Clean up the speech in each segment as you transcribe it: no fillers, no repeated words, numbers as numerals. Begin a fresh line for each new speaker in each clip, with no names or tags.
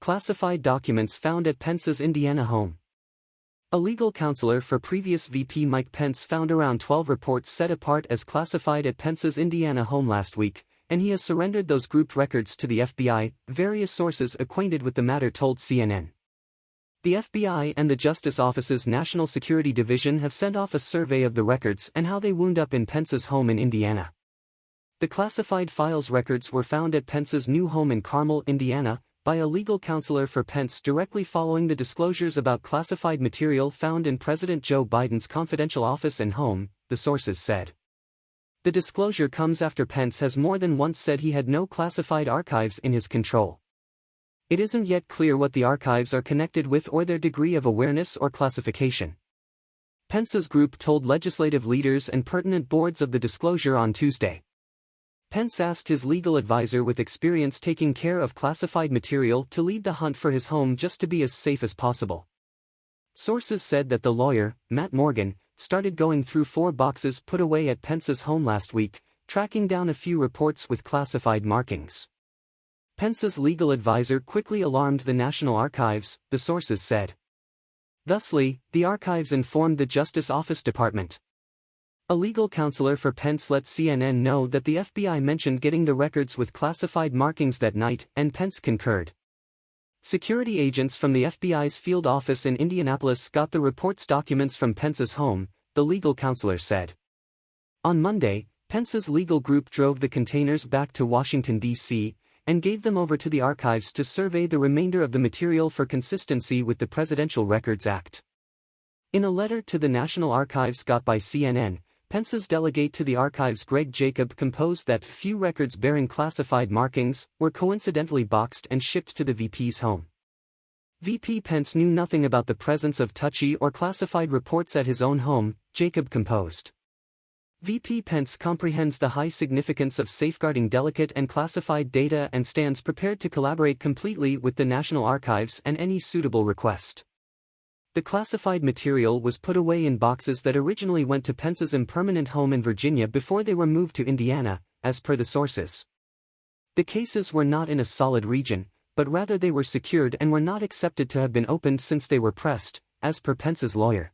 Classified documents found at Pence's Indiana home. A legal counselor for previous VP Mike Pence found around 12 reports set apart as classified at Pence's Indiana home last week, and he has surrendered those grouped records to the FBI, various sources acquainted with the matter told CNN. The FBI and the Justice Office's National Security Division have sent off a survey of the records and how they wound up in Pence's home in Indiana. The classified files records were found at Pence's new home in Carmel, Indiana, by a legal counselor for Pence directly following the disclosures about classified material found in President Joe Biden's confidential office and home, the sources said. The disclosure comes after Pence has more than once said he had no classified archives in his control. It isn't yet clear what the archives are connected with or their degree of awareness or classification. Pence's group told legislative leaders and pertinent boards of the disclosure on Tuesday. Pence asked his legal advisor with experience taking care of classified material to lead the hunt for his home just to be as safe as possible. Sources said that the lawyer, Matt Morgan, started going through 4 boxes put away at Pence's home last week, tracking down a few reports with classified markings. Pence's legal advisor quickly alarmed the National Archives, the sources said. Thusly, the archives informed the Justice Office Department. A legal counselor for Pence let CNN know that the FBI mentioned getting the records with classified markings that night, and Pence concurred. Security agents from the FBI's field office in Indianapolis got the report's documents from Pence's home, the legal counselor said. On Monday, Pence's legal group drove the containers back to Washington, D.C., and gave them over to the archives to survey the remainder of the material for consistency with the Presidential Records Act. In a letter to the National Archives got by CNN, Pence's delegate to the archives Greg Jacob composed that few records bearing classified markings were coincidentally boxed and shipped to the VP's home. VP Pence knew nothing about the presence of touchy or classified reports at his own home, Jacob composed. VP Pence comprehends the high significance of safeguarding delicate and classified data and stands prepared to collaborate completely with the National Archives and any suitable request. The classified material was put away in boxes that originally went to Pence's impermanent home in Virginia before they were moved to Indiana, as per the sources. The cases were not in a solid region, but rather they were secured and were not accepted to have been opened since they were pressed, as per Pence's lawyer.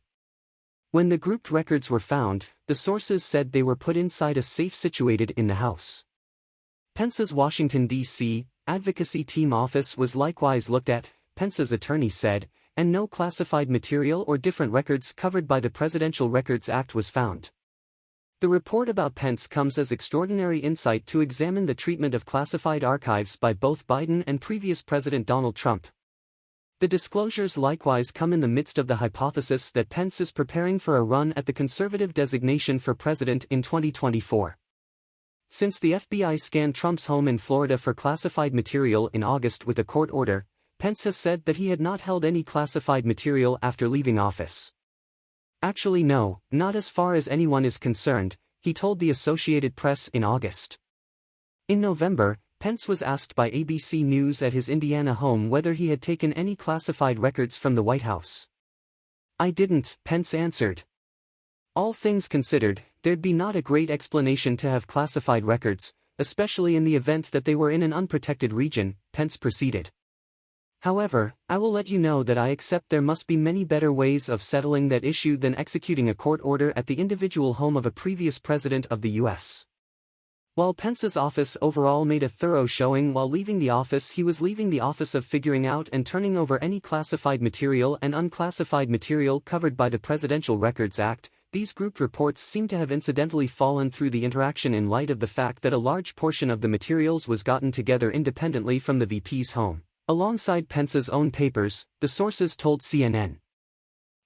When the grouped records were found, the sources said they were put inside a safe situated in the house. Pence's Washington, D.C., advocacy team office was likewise looked at, Pence's attorney said, and no classified material or different records covered by the Presidential Records Act was found. The report about Pence comes as extraordinary insight to examine the treatment of classified archives by both Biden and previous President Donald Trump. The disclosures likewise come in the midst of the hypothesis that Pence is preparing for a run at the conservative designation for president in 2024. Since the FBI scanned Trump's home in Florida for classified material in August with a court order, Pence has said that he had not held any classified material after leaving office. Actually no, not as far as anyone is concerned, he told the Associated Press in August. In November, Pence was asked by ABC News at his Indiana home whether he had taken any classified records from the White House. "I didn't," Pence answered. "All things considered, there'd be not a great explanation to have classified records, especially in the event that they were in an unprotected region," Pence proceeded. "However, I will let you know that I accept there must be many better ways of settling that issue than executing a court order at the individual home of a previous president of the U.S." While Pence's office overall made a thorough showing while leaving the office, he was leaving the office of figuring out and turning over any classified material and unclassified material covered by the Presidential Records Act. These grouped reports seem to have incidentally fallen through the interaction in light of the fact that a large portion of the materials was gotten together independently from the VP's home, alongside Pence's own papers, the sources told CNN.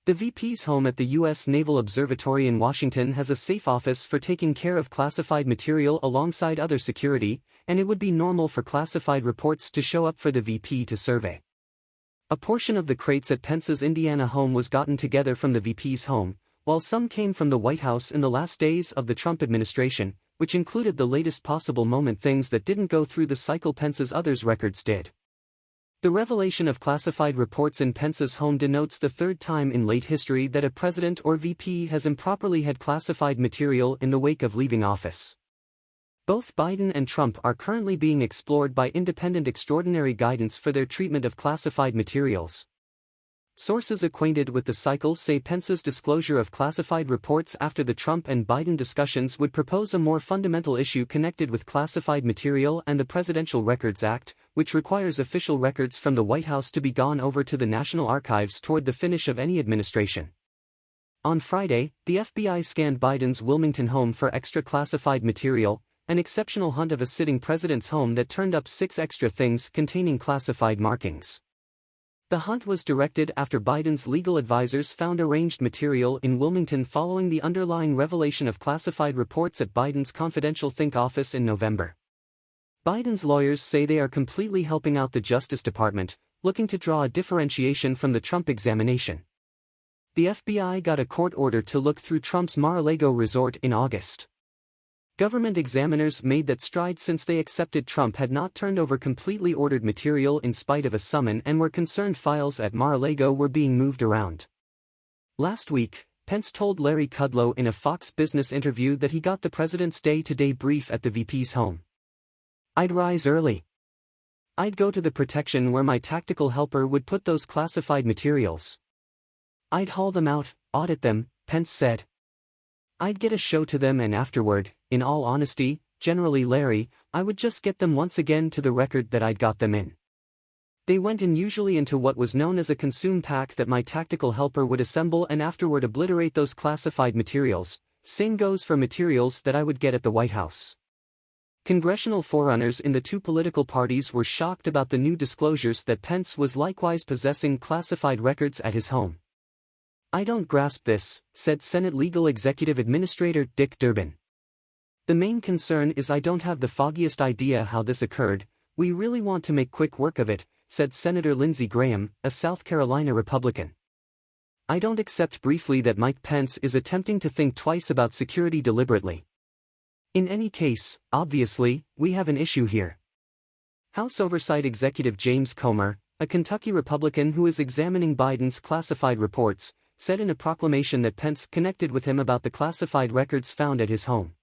The VP's home at the U.S. Naval Observatory in Washington has a safe office for taking care of classified material alongside other security, and it would be normal for classified reports to show up for the VP to survey. A portion of the crates at Pence's Indiana home was gotten together from the VP's home, while some came from the White House in the last days of the Trump administration, which included the latest possible moment things that didn't go through the cycle Pence's others records did. The revelation of classified reports in Pence's home denotes the third time in late history that a president or VP has improperly had classified material in the wake of leaving office. Both Biden and Trump are currently being explored by independent extraordinary guidance for their treatment of classified materials. Sources acquainted with the cycle say Pence's disclosure of classified reports after the Trump and Biden discussions would propose a more fundamental issue connected with classified material and the Presidential Records Act, which requires official records from the White House to be gone over to the National Archives toward the finish of any administration. On Friday, the FBI scanned Biden's Wilmington home for extra classified material, an exceptional hunt of a sitting president's home that turned up 6 extra things containing classified markings. The hunt was directed after Biden's legal advisors found arranged material in Wilmington following the underlying revelation of classified reports at Biden's confidential think office in November. Biden's lawyers say they are completely helping out the Justice Department, looking to draw a differentiation from the Trump examination. The FBI got a court order to look through Trump's Mar-a-Lago resort in August. Government examiners made that stride since they accepted Trump had not turned over completely ordered material in spite of a summons and were concerned files at Mar-a-Lago were being moved around. Last week, Pence told Larry Kudlow in a Fox Business interview that he got the president's day-to-day brief at the VP's home. "I'd rise early. I'd go to the protection where my tactical helper would put those classified materials. I'd haul them out, audit them," Pence said. "I'd get a show to them and afterward, in all honesty, generally Larry, I would just get them once again to the record that I'd got them in. They went in usually into what was known as a consume pack that my tactical helper would assemble and afterward obliterate those classified materials. Same goes for materials that I would get at the White House." Congressional forerunners in the two political parties were shocked about the new disclosures that Pence was likewise possessing classified records at his home. "I don't grasp this," said Senate Legal Executive Administrator Dick Durbin. "The main concern is I don't have the foggiest idea how this occurred. We really want to make quick work of it," said Senator Lindsey Graham, a South Carolina Republican. "I don't accept briefly that Mike Pence is attempting to think twice about security deliberately. In any case, obviously, we have an issue here." House Oversight Executive James Comer, a Kentucky Republican who is examining Biden's classified reports, said in a proclamation that Pence connected with him about the classified records found at his home.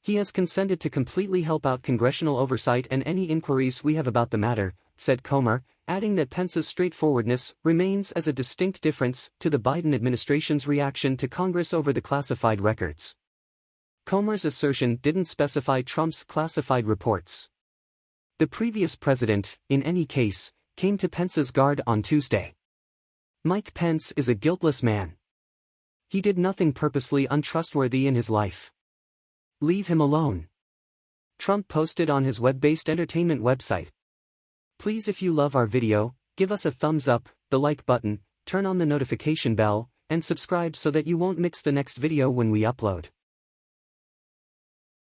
"He has consented to completely help out congressional oversight and any inquiries we have about the matter," said Comer, adding that Pence's straightforwardness remains as a distinct difference to the Biden administration's reaction to Congress over the classified records. Comer's assertion didn't specify Trump's classified reports. The previous president, in any case, came to Pence's guard on Tuesday. "Mike Pence is a guiltless man. He did nothing purposely untrustworthy in his life. Leave him alone," Trump posted on his web-based entertainment website. "Please, if you love our video, give us a thumbs up, the like button, turn on the notification bell, and subscribe so that you won't miss the next video when we upload."